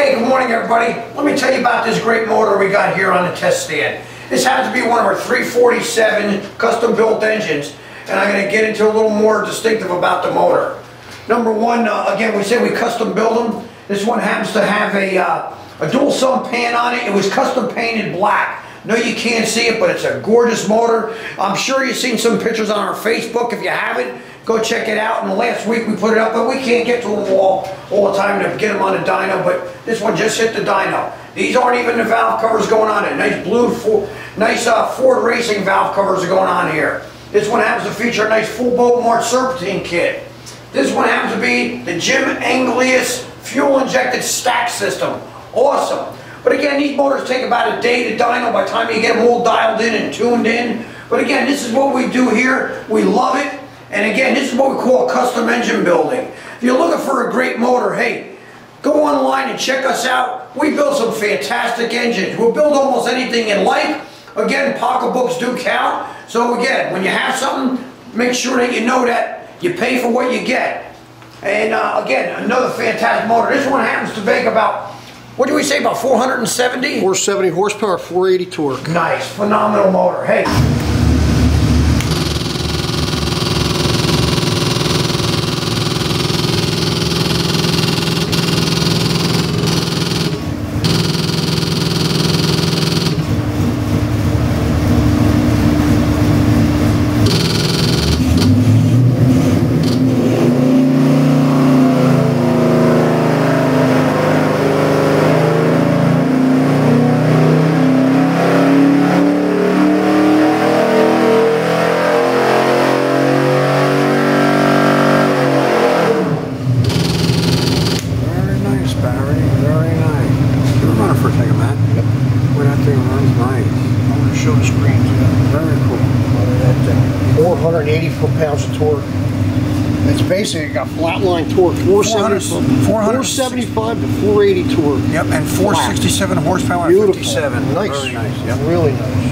Hey, good morning everybody. Let me tell you about this great motor we got here on the test stand. This happens to be one of our 347 custom built engines, and I'm going to get into a little more distinctive about the motor. Number one, again, we said we custom build them. This one happens to have a dual sump pan on it. It was custom painted black. No, you can't see it, but it's a gorgeous motor. I'm sure you've seen some pictures on our Facebook. If you haven't, go check it out. And last week we put it up, but we can't get to them all the time to get them on the dyno, but this one just hit the dyno. These aren't even the valve covers going on it. Nice blue, nice Ford Racing valve covers are going on here. This one happens to feature a nice full boat March serpentine kit. This one happens to be the Inglese fuel injected stack system. Awesome. But again, these motors take about a day to dyno by the time you get them all dialed in and tuned in. But again, this is what we do here. We love it. And again, this is what we call custom engine building. If you're looking for a great motor, hey, go online and check us out. We build some fantastic engines. We'll build almost anything in life. Again, pocketbooks do count. So again, when you have something, make sure that you know that you pay for what you get. And again, another fantastic motor. This one happens to make about, what do we say, about 470? 470 horsepower, 480 torque. Nice, phenomenal motor. Hey. Show the screen. Very cool. 480 foot-pounds of torque. It's basically got flatline torque. 475 to 480 torque. Yep, and 467 horsepower. Beautiful. 57. Nice. Very nice. Yep. Really nice.